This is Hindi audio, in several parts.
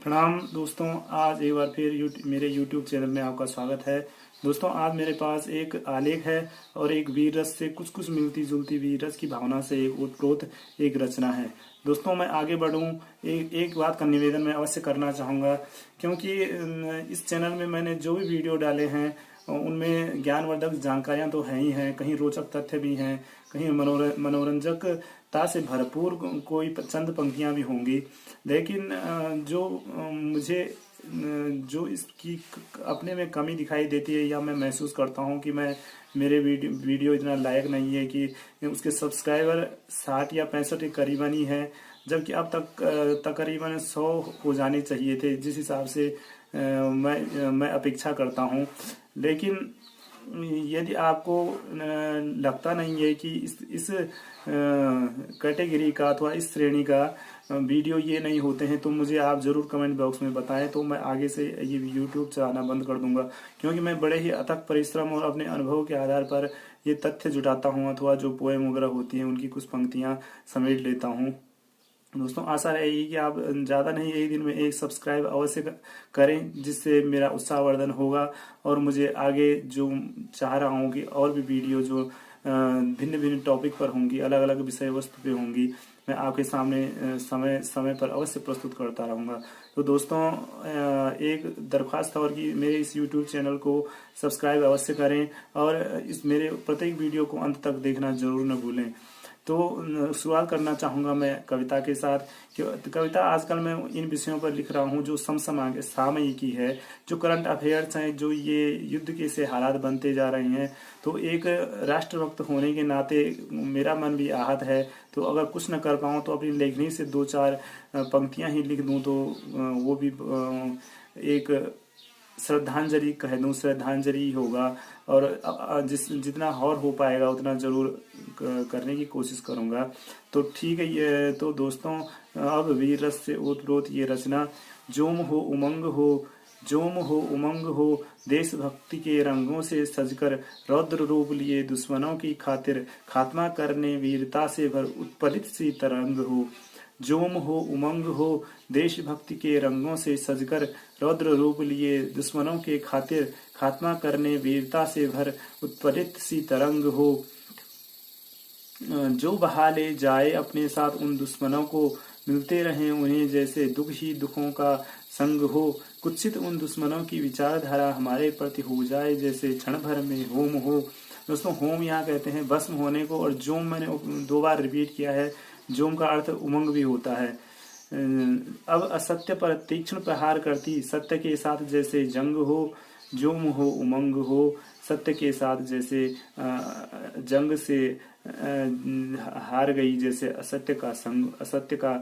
प्रणाम दोस्तों। आज एक बार फिर मेरे YouTube चैनल में आपका स्वागत है। दोस्तों, आज मेरे पास एक आलेख है और एक वीर रस से कुछ कुछ मिलती जुलती वीर रस की भावना से एक ओतप्रोत एक रचना है। दोस्तों, मैं आगे बढ़ूं, एक बात का निवेदन मैं अवश्य करना चाहूँगा, क्योंकि इस चैनल में मैंने जो भी वीडियो डाले हैं उनमें ज्ञानवर्धक जानकारियां तो हैं ही हैं, कहीं रोचक तथ्य भी हैं, कहीं मनोरंजकता से भरपूर कोई चंद पंक्तियां भी होंगी। लेकिन मुझे जो इसकी अपने में कमी दिखाई देती है, या मैं महसूस करता हूँ कि मेरे वीडियो इतना लायक नहीं है कि उसके सब्सक्राइबर 60 या 65 के करीबन ही है, जबकि अब तक तकरीबन 100 हो जाने चाहिए थे, जिस हिसाब से मैं अपेक्षा करता हूँ। लेकिन यदि आपको लगता नहीं है कि इस कैटेगरी का अथवा इस श्रेणी का वीडियो ये नहीं होते हैं, तो मुझे आप ज़रूर कमेंट बॉक्स में बताएं, तो मैं आगे से ये यूट्यूब चलाना बंद कर दूंगा। क्योंकि मैं बड़े ही अथक परिश्रम और अपने अनुभव के आधार पर ये तथ्य जुटाता हूँ, अथवा जो पोएम वगैरह होती हैं उनकी कुछ पंक्तियाँ समेट लेता हूँ। दोस्तों, आशा रहेगी कि आप ज़्यादा नहीं, एक दिन में एक सब्सक्राइब अवश्य करें, जिससे मेरा उत्साहवर्धन होगा और मुझे आगे जो चाह रहा हूँ कि और भी वीडियो जो भिन्न भिन्न टॉपिक पर होंगी, अलग अलग विषय वस्तु पे होंगी, मैं आपके सामने समय समय पर अवश्य प्रस्तुत करता रहूँगा। तो दोस्तों, एक दरख्वास्त और कि मेरे इस YouTube चैनल को सब्सक्राइब अवश्य करें और इस मेरे प्रत्येक वीडियो को अंत तक देखना जरूर न भूलें। तो शुरुआत करना चाहूँगा मैं कविता के साथ। कि कविता आजकल मैं इन विषयों पर लिख रहा हूँ जो सामयिकी है, जो करंट अफेयर्स हैं, जो ये युद्ध के से हालात बनते जा रहे हैं। तो एक राष्ट्रभक्त होने के नाते मेरा मन भी आहत है, तो अगर कुछ न कर पाऊँ तो अपनी लेखनी से 2-4 पंक्तियाँ ही लिख दूँ, तो वो भी एक श्रद्धांजलि कह दूँ, श्रद्धांजलि होगा। और जितना और हो पाएगा उतना जरूर करने की कोशिश करूँगा। तो ठीक है, ये तो दोस्तों, अब वीर रस से ओतप्रोत ये रचना। जोम हो उमंग हो, जोम हो उमंग हो, देशभक्ति के रंगों से सजकर रौद्र रूप लिए दुश्मनों की खातिर खात्मा करने वीरता से भर उत्पलित सी तरंग हो। जोम हो उमंग हो, देशभक्ति के रंगों से सजकर रौद्र रूप लिए दुश्मनों के खातिर खात्मा करने वीरता से भर उत्पलित सी तरंग हो। जो बहा ले जाए अपने साथ उन दुश्मनों को, मिलते रहें उन्हें जैसे दुख ही दुखों का संग हो। कुत्सित उन दुश्मनों की विचारधारा हमारे प्रति हो जाए जैसे क्षण भर में होम हो। दोस्तों, होम यहाँ कहते हैं भस्म होने को, और जोम मैंने 2 बार रिपीट किया है। जोम का अर्थ उमंग भी होता है। अब असत्य पर तीक्ष्ण प्रहार करती, सत्य के साथ जैसे जंग हो। जोम हो उमंग हो, सत्य के साथ जैसे जंग से हार गई, जैसे असत्य का संग, असत्य का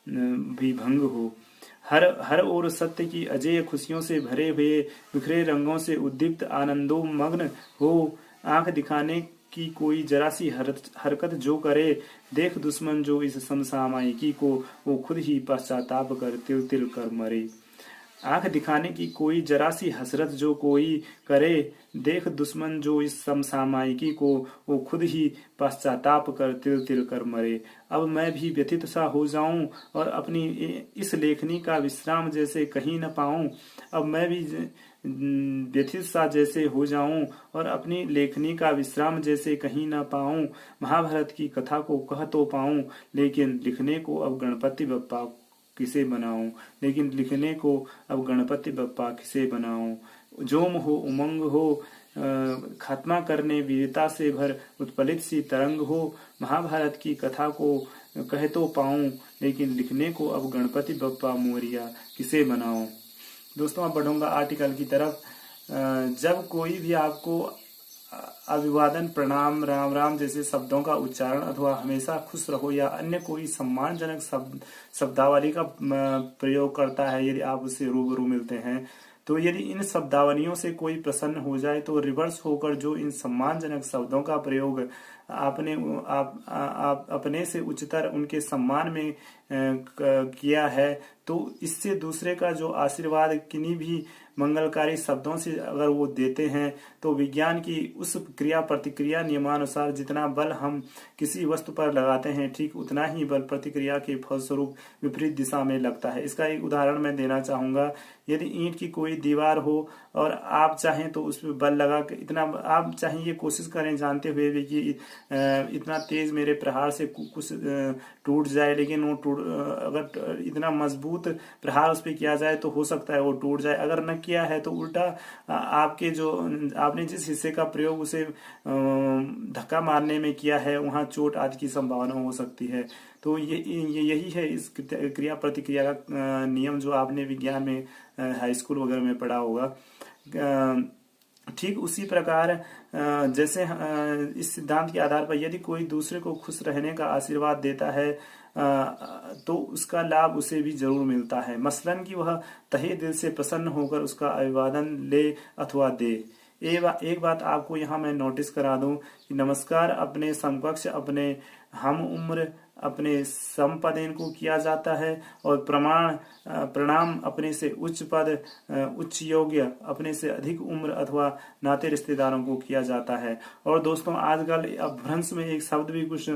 भी भंग हो। हर हर ओर सत्य की अजेय खुशियों से भरे हुए बिखरे रंगों से उद्दीप्त आनंदोन्मग्न हो। आंख दिखाने की कोई जरा सी हरकत जो करे, देख दुश्मन जो इस समसामयिकी को, वो खुद ही पश्चाताप कर तिल तिल कर मरे। आंख दिखाने की कोई जरा सी हसरत जो कोई करे, देख दुश्मन जो इस समसामयिकी को, वो खुद ही पश्चाताप कर तिल तिल कर मरे। अब मैं भी व्यथित सा हो जाऊं और अपनी इस लेखनी का विश्राम जैसे कहीं न पाऊं। अब मैं भी व्यथित सा जैसे हो जाऊं और अपनी लेखनी का विश्राम जैसे कहीं न पाऊं। महाभारत की कथा को कह तो पाऊं, लेकिन लिखने को अब गणपति बप्पा किसे बनाऊं, लेकिन लिखने को अब गणपति बप्पा किसे बनाऊं। जोम हो उमंग हो, खात्मा करने वीरता से भर उत्पलित सी तरंग हो। महाभारत की कथा को कह तो पाऊं, लेकिन लिखने को अब गणपति बप्पा मोरिया किसे बनाऊं। दोस्तों, अब बढ़ूंगा आर्टिकल की तरफ। जब कोई भी आपको अभिवादन, प्रणाम, राम राम जैसे शब्दों का उच्चारण अथवा हमेशा खुश रहो या अन्य कोई सम्मानजनक शब्दावली का प्रयोग करता है, यदि आप उससे रूबरू मिलते हैं, तो यदि इन शब्दावलियों से कोई प्रसन्न हो जाए, तो रिवर्स होकर जो इन सम्मानजनक शब्दों का प्रयोग आप अपने से उच्चतर उनके सम्मान में किया है, तो इससे दूसरे का जो आशीर्वाद किन्हीं भी मंगलकारी शब्दों से अगर वो देते हैं, तो विज्ञान की उस क्रिया प्रतिक्रिया नियमानुसार जितना बल हम किसी वस्तु पर लगाते हैं, ठीक उतना ही बल प्रतिक्रिया के फलस्वरूप विपरीत दिशा में लगता है। इसका एक उदाहरण मैं देना चाहूंगा। यदि ईंट की कोई दीवार हो और आप चाहें तो उस पर बल लगा के इतना, आप चाहें ये कोशिश करें जानते हुए भी कि इतना तेज मेरे प्रहार से कुछ टूट जाए, लेकिन वो अगर इतना मजबूत प्रहार उस पर किया जाए तो हो सकता है वो टूट जाए। अगर न किया है तो उल्टा आपके जो आपने जिस हिस्से का प्रयोग उसे धक्का मारने में किया है, वहां चोट आदि की संभावना हो सकती है। तो यही है इस क्रिया प्रतिक्रिया का नियम जो आपने विज्ञान में हाई स्कूल वगैरह में पढ़ा होगा। ठीक उसी प्रकार जैसे इस सिद्धांत के आधार पर यदि कोई दूसरे को खुश रहने का आशीर्वाद देता है तो उसका लाभ उसे भी जरूर मिलता है, मसलन कि वह तहे दिल से प्रसन्न होकर उसका अभिवादन ले अथवा दे। एक बात आपको यहाँ मैं नोटिस करा दूं कि नमस्कार अपने समकक्ष, अपने हम उम्र, अपने समपदेन को किया जाता है, और प्रणाम अपने से उच्च पद, उच्च योग्य, अपने से अधिक उम्र अथवा नाते रिश्तेदारों को किया जाता है। और दोस्तों आजकल अपभ्रंश में एक शब्द भी कुछ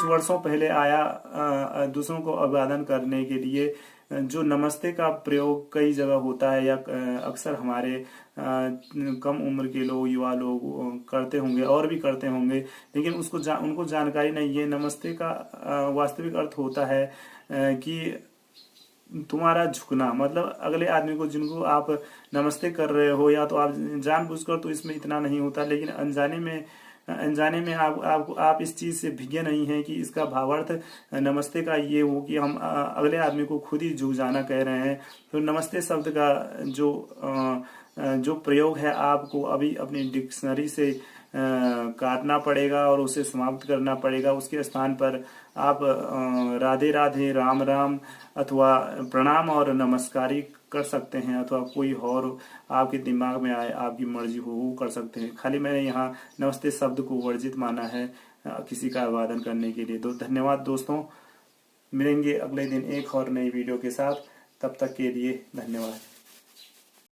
वर्षों पहले आया दूसरों को अभिवादन करने के लिए, जो नमस्ते का प्रयोग कई जगह होता है या अक्सर हमारे कम उम्र के लोग, युवा लोग करते होंगे और भी करते होंगे, लेकिन उनको जानकारी नहीं है। नमस्ते का वास्तविक अर्थ होता है कि तुम्हारा झुकना, मतलब अगले आदमी को जिनको आप नमस्ते कर रहे हो, या तो आप जानबूझकर तो इसमें इतना नहीं होता, लेकिन अनजाने में आप इस चीज से भिगे नहीं हैं कि इसका भावार्थ नमस्ते का ये हो कि हम अगले आदमी को खुद ही झुक जाना कह रहे हैं। तो नमस्ते शब्द का जो प्रयोग है आपको अभी अपनी डिक्शनरी से काटना पड़ेगा और उसे समाप्त करना पड़ेगा। उसके स्थान पर आप राधे राधे, राम राम अथवा प्रणाम और नमस्कारी कर सकते हैं, अथवा कोई और आपके दिमाग में आए, आपकी मर्जी हो वो कर सकते हैं। खाली मैंने यहाँ नमस्ते शब्द को वर्जित माना है किसी का अभिवादन करने के लिए। तो धन्यवाद दोस्तों, मिलेंगे अगले दिन एक और नई वीडियो के साथ, तब तक के लिए धन्यवाद।